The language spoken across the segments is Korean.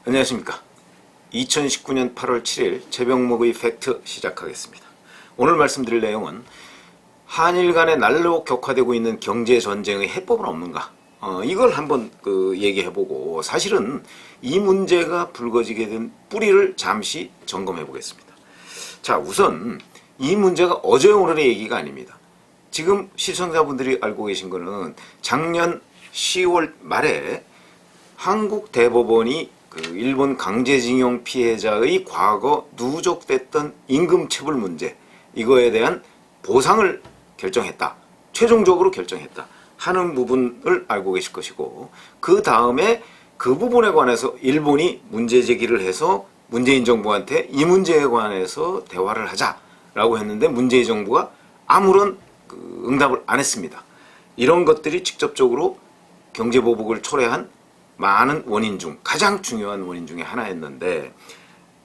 안녕하십니까. 2019년 8월 7일 최병목의 팩트 시작하겠습니다. 오늘 말씀드릴 내용은 한일 간에 날로 격화되고 있는 경제전쟁의 해법은 없는가, 이걸 한번 얘기해보고 사실은 이 문제가 불거지게 된 뿌리를 잠시 점검해 보겠습니다. 자, 우선 이 문제가 어제 오늘의 얘기가 아닙니다. 지금 시청자분들이 알고 계신 거는 작년 10월 말에 한국 대법원이 일본 강제징용 피해자의 과거 누적됐던 임금체불 문제, 이거에 대한 보상을 결정했다, 최종적으로 결정했다 하는 부분을 알고 계실 것이고, 그 다음에 그 부분에 관해서 일본이 문제 제기를 해서 문재인 정부한테 이 문제에 관해서 대화를 하자라고 했는데 문재인 정부가 아무런 응답을 안 했습니다. 이런 것들이 직접적으로 경제보복을 초래한 많은 원인 중 가장 중요한 원인 중에 하나였는데,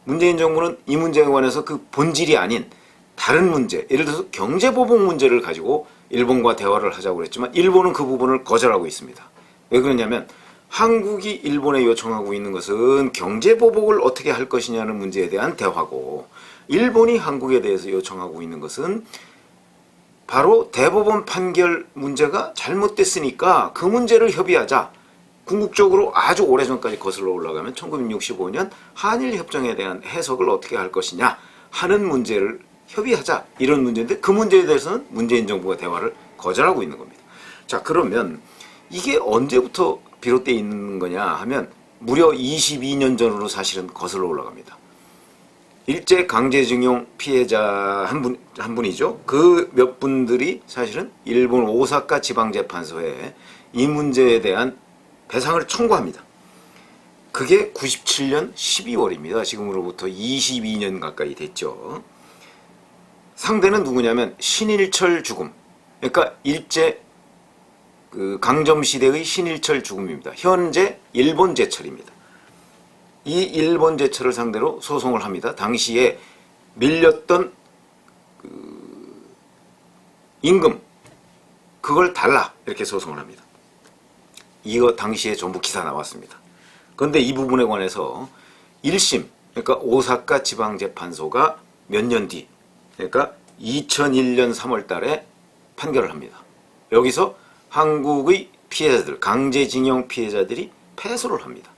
문재인 정부는 이 문제에 관해서 그 본질이 아닌 다른 문제, 예를 들어서 경제보복 문제를 가지고 일본과 대화를 하자고 그랬지만 일본은 그 부분을 거절하고 있습니다. 왜 그러냐면 한국이 일본에 요청하고 있는 것은 경제보복을 어떻게 할 것이냐는 문제에 대한 대화고, 일본이 한국에 대해서 요청하고 있는 것은 바로 대법원 판결 문제가 잘못됐으니까 그 문제를 협의하자. 궁극적으로 아주 오래전까지 거슬러 올라가면 1965년 한일협정에 대한 해석을 어떻게 할 것이냐 하는 문제를 협의하자, 이런 문제인데 그 문제에 대해서는 문재인 정부가 대화를 거절하고 있는 겁니다. 자, 그러면 이게 언제부터 비롯되어 있는 거냐 하면 무려 22년 전으로 사실은 거슬러 올라갑니다. 일제 강제징용 피해자 한 분이죠. 그 몇 분들이 사실은 일본 오사카 지방재판소에 이 문제에 대한 배상을 청구합니다. 그게 97년 12월입니다. 지금으로부터 22년 가까이 됐죠. 상대는 누구냐면 신일철 죽음, 그러니까 일제 강점시대의 신일철 죽음입니다. 현재 일본 제철입니다. 이 일본 제철을 상대로 소송을 합니다. 당시에 밀렸던 임금, 그걸 달라, 이렇게 소송을 합니다. 이거 당시에 전부 기사 나왔습니다. 그런데 이 부분에 관해서 1심, 그러니까 오사카 지방재판소가 몇 년 뒤, 그러니까 2001년 3월 달에 판결을 합니다. 여기서 한국의 피해자들, 강제징용 피해자들이 패소를 합니다.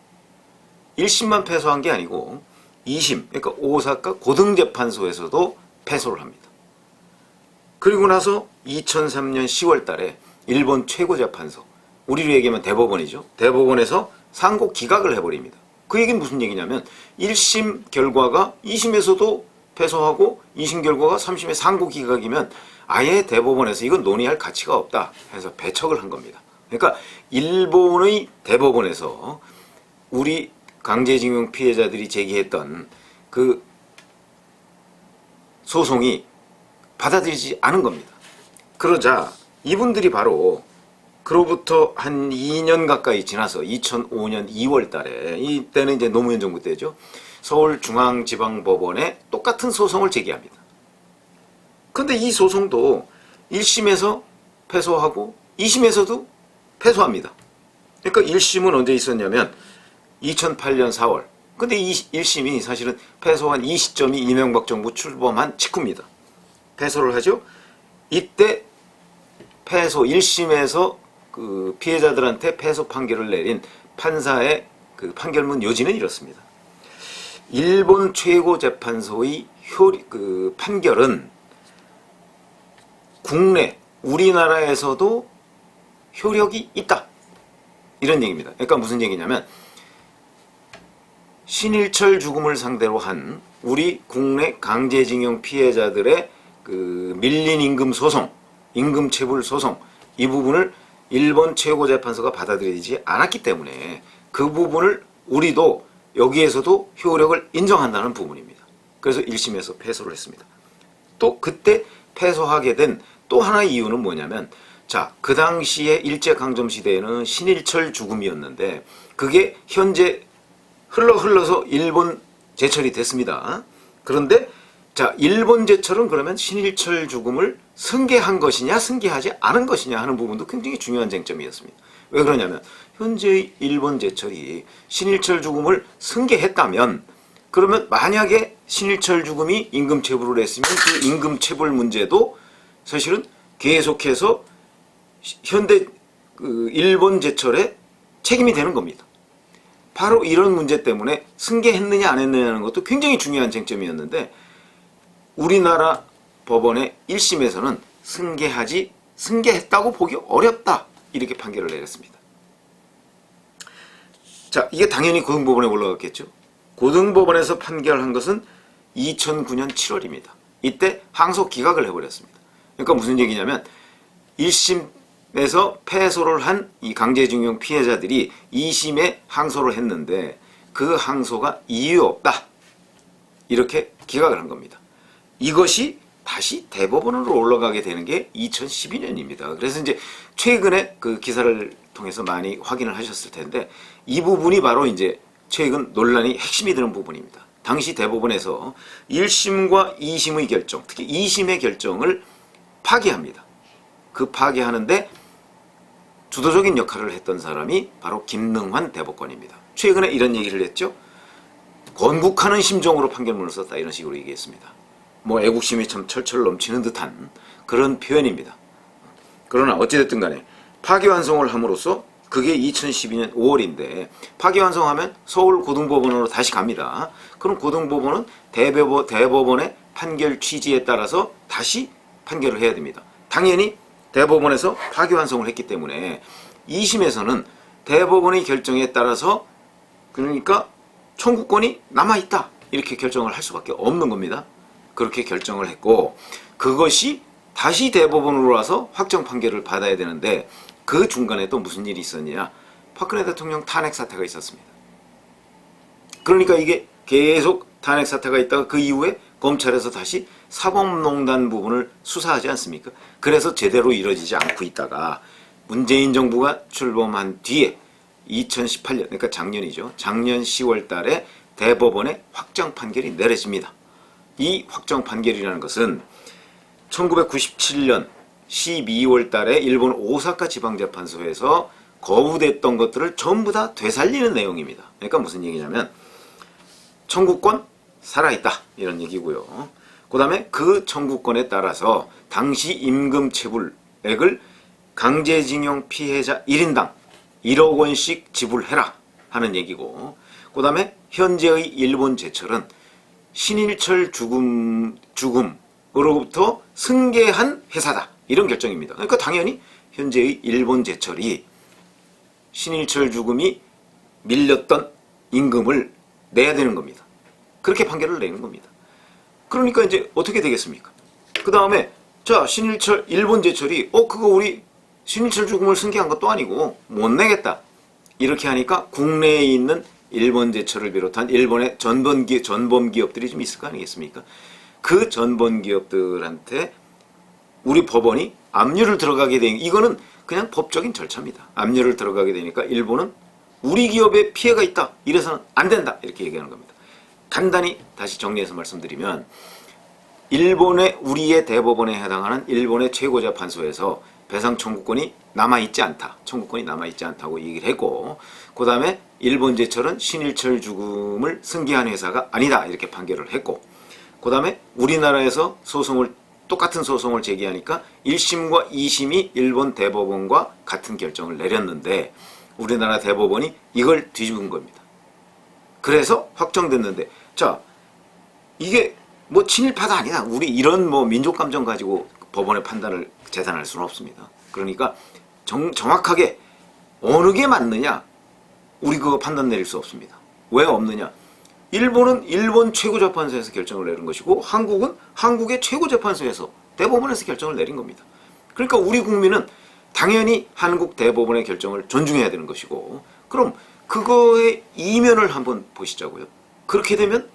1심만 패소한 게 아니고 2심, 그러니까 오사카 고등재판소에서도 패소를 합니다. 그리고 나서 2003년 10월 달에 일본 최고재판소, 우리로 얘기하면 대법원이죠. 대법원에서 상고 기각을 해버립니다. 그 얘기는 무슨 얘기냐면 1심 결과가 2심에서도 패소하고 2심 결과가 3심에 상고 기각이면 아예 대법원에서 이건 논의할 가치가 없다 해서 배척을 한 겁니다. 그러니까 일본의 대법원에서 우리 강제징용 피해자들이 제기했던 그 소송이 받아들이지 않은 겁니다. 그러자 이분들이 바로 그로부터 한 2년 가까이 지나서 2005년 2월 달에, 이때는 이제 노무현 정부 때죠, 서울중앙지방법원에 똑같은 소송을 제기합니다. 근데 이 소송도 1심에서 패소하고 2심에서도 패소합니다. 그러니까 1심은 언제 있었냐면 2008년 4월. 근데 1심이 사실은 패소한 이 시점이 이명박 정부 출범한 직후입니다. 패소를 하죠. 이때 패소 1심에서 그 피해자들한테 패소 판결을 내린 판사의 그 판결문 요지는 이렇습니다. 일본 최고재판소의 판결은 국내, 우리나라에서도 효력이 있다, 이런 얘기입니다. 그러니까 무슨 얘기냐면 신일철 죽음을 상대로 한 우리 국내 강제징용 피해자들의 밀린 임금 소송, 임금체불 소송, 이 부분을 일본 최고재판소가 받아들이지 않았기 때문에 그 부분을 우리도 여기에서도 효력을 인정한다는 부분입니다. 그래서 1심에서 패소를 했습니다. 또 그때 패소하게 된 또 하나의 이유는 뭐냐면, 자, 그 당시에 일제강점시대에는 신일철 죽음이었는데 그게 현재 흘러서 일본 제철이 됐습니다. 그런데 자, 일본 제철은 그러면 신일철 죽음을 승계한 것이냐 승계하지 않은 것이냐 하는 부분도 굉장히 중요한 쟁점이었습니다. 왜 그러냐면 현재의 일본 제철이 신일철 죽음을 승계했다면, 그러면 만약에 신일철 죽음이 임금 체불을 했으면 그 임금 체불 문제도 사실은 계속해서 현대 일본 제철의 책임이 되는 겁니다. 바로 이런 문제 때문에 승계했느냐 안 했느냐는 것도 굉장히 중요한 쟁점이었는데, 우리나라 법원의 1심에서는 승계했다고 보기 어렵다, 이렇게 판결을 내렸습니다. 자, 이게 당연히 고등법원에 올라갔겠죠. 고등법원에서 판결한 것은 2009년 7월입니다. 이때 항소 기각을 해버렸습니다. 그러니까 무슨 얘기냐면 1심에서 패소를 한 이 강제징용 피해자들이 2심에 항소를 했는데 그 항소가 이유 없다, 이렇게 기각을 한 겁니다. 이것이 다시 대법원으로 올라가게 되는 게 2012년입니다. 그래서 이제 최근에 그 기사를 통해서 많이 확인을 하셨을 텐데, 이 부분이 바로 이제 최근 논란이 핵심이 되는 부분입니다. 당시 대법원에서 1심과 2심의 결정, 특히 2심의 결정을 파기합니다. 그 파기하는데 주도적인 역할을 했던 사람이 바로 김능환 대법관입니다. 최근에 이런 얘기를 했죠. 건국하는 심정으로 판결문을 썼다, 이런 식으로 얘기했습니다. 뭐 애국심이 참 철철 넘치는 듯한 그런 표현입니다. 그러나 어찌됐든 간에 파기환송을 함으로써, 그게 2012년 5월인데 파기환송하면 서울 고등법원으로 다시 갑니다. 그럼 고등법원은 대법원의 판결 취지에 따라서 다시 판결을 해야 됩니다. 당연히 대법원에서 파기환송을 했기 때문에 2심에서는 대법원의 결정에 따라서, 그러니까 청구권이 남아있다, 이렇게 결정을 할 수밖에 없는 겁니다. 그렇게 결정을 했고, 그것이 다시 대법원으로 와서 확정 판결을 받아야 되는데, 그 중간에 또 무슨 일이 있었냐. 박근혜 대통령 탄핵 사태가 있었습니다. 그러니까 이게 계속 탄핵 사태가 있다가 그 이후에 검찰에서 다시 사법농단 부분을 수사하지 않습니까? 그래서 제대로 이루어지지 않고 있다가 문재인 정부가 출범한 뒤에 2018년, 그러니까 작년이죠. 작년 10월 달에 대법원의 확정 판결이 내려집니다. 이 확정 판결이라는 것은 1997년 12월 달에 일본 오사카 지방재판소에서 거부됐던 것들을 전부 다 되살리는 내용입니다. 그러니까 무슨 얘기냐면 청구권 살아있다, 이런 얘기고요. 그 다음에 그 청구권에 따라서 당시 임금 체불액을 강제징용 피해자 1인당 1억 원씩 지불해라 하는 얘기고, 그 다음에 현재의 일본 제철은 신일철 죽음으로부터 승계한 회사다, 이런 결정입니다. 그러니까 당연히 현재의 일본 제철이 신일철 죽음이 밀렸던 임금을 내야 되는 겁니다. 그렇게 판결을 내는 겁니다. 그러니까 이제 어떻게 되겠습니까? 그 다음에 자, 신일철, 일본 제철이 그거 우리 신일철 죽음을 승계한 것도 아니고 못 내겠다, 이렇게 하니까 국내에 있는 일본 제철을 비롯한 일본의 전범 기업들이 좀 있을 거 아니겠습니까? 그 전범 기업들한테 우리 법원이 압류를 들어가게 되는, 이거는 그냥 법적인 절차입니다. 압류를 들어가게 되니까 일본은 우리 기업에 피해가 있다, 이래서는 안 된다, 이렇게 얘기하는 겁니다. 간단히 다시 정리해서 말씀드리면, 우리의 대법원에 해당하는 일본의 최고재판소에서 배상 청구권이 남아있지 않다고 얘기를 했고, 그 다음에 일본 제철은 신일철 죽음을 승계한 회사가 아니다, 이렇게 판결을 했고, 그 다음에 우리나라에서 똑같은 소송을 제기하니까 1심과 2심이 일본 대법원과 같은 결정을 내렸는데 우리나라 대법원이 이걸 뒤집은 겁니다. 그래서 확정됐는데, 자, 이게 뭐 친일파가 아니다, 우리 이런 뭐 민족 감정 가지고 법원의 판단을 재단할 수는 없습니다. 그러니까 정확하게 어느 게 맞느냐, 우리 그거 판단 내릴 수 없습니다. 왜 없느냐? 일본은 일본 최고재판소에서 결정을 내린 것이고, 한국은 한국의 최고재판소에서, 대법원에서 결정을 내린 겁니다. 그러니까 우리 국민은 당연히 한국 대법원의 결정을 존중해야 되는 것이고, 그럼 그거의 이면을 한번 보시자고요. 그렇게 되면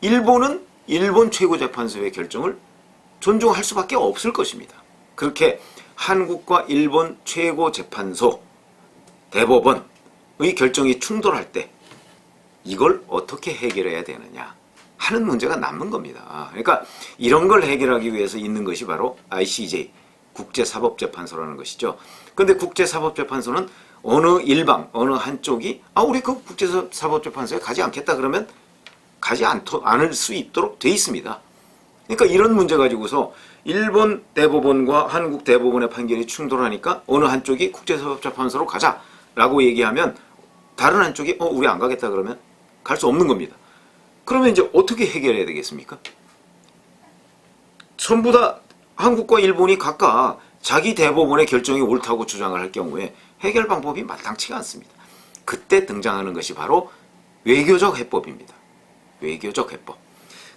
일본은 일본 최고재판소의 결정을 존중할 수밖에 없을 것입니다. 그렇게 한국과 일본 최고재판소, 대법원의 결정이 충돌할 때 이걸 어떻게 해결해야 되느냐 하는 문제가 남는 겁니다. 그러니까 이런 걸 해결하기 위해서 있는 것이 바로 ICJ, 국제사법재판소라는 것이죠. 그런데 국제사법재판소는 어느 일방, 어느 한쪽이 우리 그 국제사법재판소에 가지 않겠다 그러면 가지 않을 수 있도록 돼 있습니다. 그러니까 이런 문제 가지고서 일본 대법원과 한국 대법원의 판결이 충돌하니까 어느 한쪽이 국제사법재판소로 가자라고 얘기하면 다른 한쪽이 우리 안 가겠다 그러면 갈 수 없는 겁니다. 그러면 이제 어떻게 해결해야 되겠습니까? 전부 다 한국과 일본이 각각 자기 대법원의 결정이 옳다고 주장을 할 경우에 해결 방법이 마땅치가 않습니다. 그때 등장하는 것이 바로 외교적 해법입니다. 외교적 해법.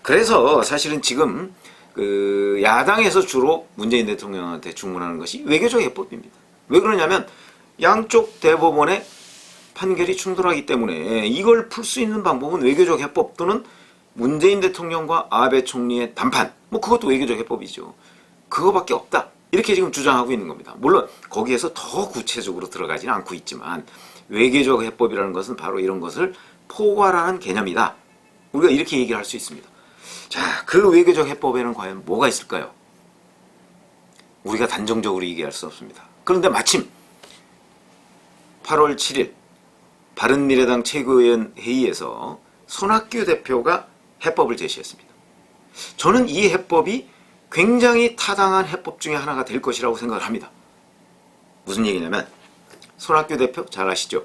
그래서 사실은 지금 그 야당에서 주로 문재인 대통령한테 주문하는 것이 외교적 해법입니다. 왜 그러냐면 양쪽 대법원의 판결이 충돌하기 때문에 이걸 풀 수 있는 방법은 외교적 해법 또는 문재인 대통령과 아베 총리의談判, 그것도 외교적 해법이죠. 그거밖에 없다. 이렇게 지금 주장하고 있는 겁니다. 물론 거기에서 더 구체적으로 들어가지는 않고 있지만 외교적 해법이라는 것은 바로 이런 것을 포괄하는 개념이다. 우리가 이렇게 얘기를 할 수 있습니다. 자, 그 외교적 해법에는 과연 뭐가 있을까요? 우리가 단정적으로 얘기할 수 없습니다. 그런데 마침 8월 7일 바른미래당 최고위원 회의에서 손학규 대표가 해법을 제시했습니다. 저는 이 해법이 굉장히 타당한 해법 중에 하나가 될 것이라고 생각을 합니다. 무슨 얘기냐면 손학규 대표 잘 아시죠?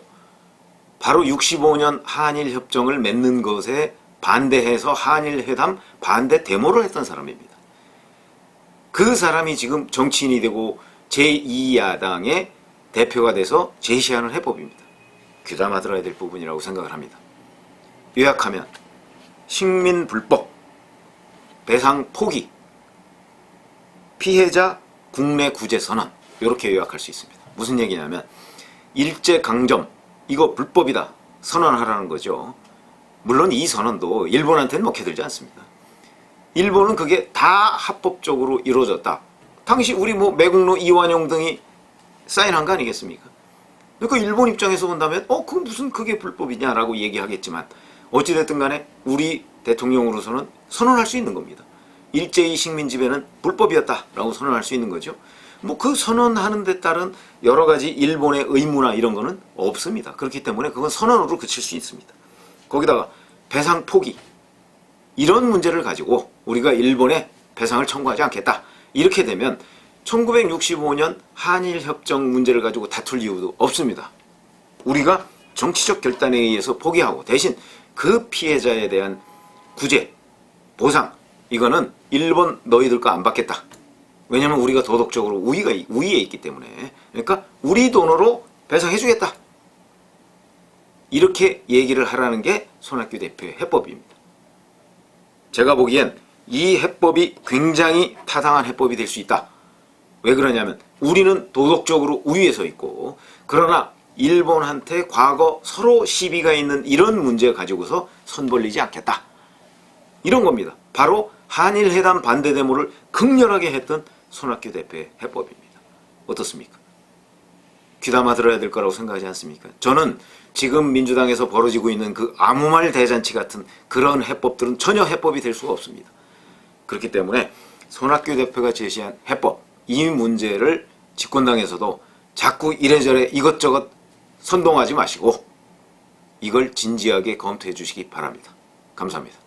바로 65년 한일협정을 맺는 것에 반대해서 한일회담 반대 데모를 했던 사람입니다. 그 사람이 지금 정치인이 되고 제2야당의 대표가 돼서 제시하는 해법입니다. 귀담아 들어야 될 부분이라고 생각을 합니다. 요약하면 식민불법, 배상 포기, 피해자 국내 구제 선언, 이렇게 요약할 수 있습니다. 무슨 얘기냐면 일제강점 이거 불법이다 선언하라는 거죠. 물론 이 선언도 일본한테는 먹혀들지 않습니다. 일본은 그게 다 합법적으로 이루어졌다. 당시 우리 매국노 이완용 등이 사인한 거 아니겠습니까? 그러니까 일본 입장에서 본다면 무슨 그게 불법이냐라고 얘기하겠지만 어찌됐든 간에 우리 대통령으로서는 선언할 수 있는 겁니다. 일제히 식민 지배는 불법이었다라고 선언할 수 있는 거죠. 그 선언하는 데 따른 여러 가지 일본의 의무나 이런 거는 없습니다. 그렇기 때문에 그건 선언으로 그칠 수 있습니다. 거기다가 배상 포기, 이런 문제를 가지고 우리가 일본에 배상을 청구하지 않겠다. 이렇게 되면 1965년 한일협정 문제를 가지고 다툴 이유도 없습니다. 우리가 정치적 결단에 의해서 포기하고 대신 그 피해자에 대한 구제, 보상, 이거는 일본 너희들 거 안 받겠다. 왜냐면 우리가 도덕적으로 우위에 있기 때문에. 그러니까 우리 돈으로 배상해주겠다. 이렇게 얘기를 하라는 게 손학규 대표의 해법입니다. 제가 보기엔 이 해법이 굉장히 타당한 해법이 될 수 있다. 왜 그러냐면 우리는 도덕적으로 우위에 서 있고 그러나 일본한테 과거 서로 시비가 있는 이런 문제 가지고서 손 벌리지 않겠다. 이런 겁니다. 바로 한일회담 반대 데모를 극렬하게 했던 손학규 대표의 해법입니다. 어떻습니까? 귀담아 들어야 될 거라고 생각하지 않습니까? 저는 지금 민주당에서 벌어지고 있는 그 아무 말 대잔치 같은 그런 해법들은 전혀 해법이 될 수가 없습니다. 그렇기 때문에 손학규 대표가 제시한 해법, 이 문제를 집권당에서도 자꾸 이래저래 이것저것 선동하지 마시고 이걸 진지하게 검토해 주시기 바랍니다. 감사합니다.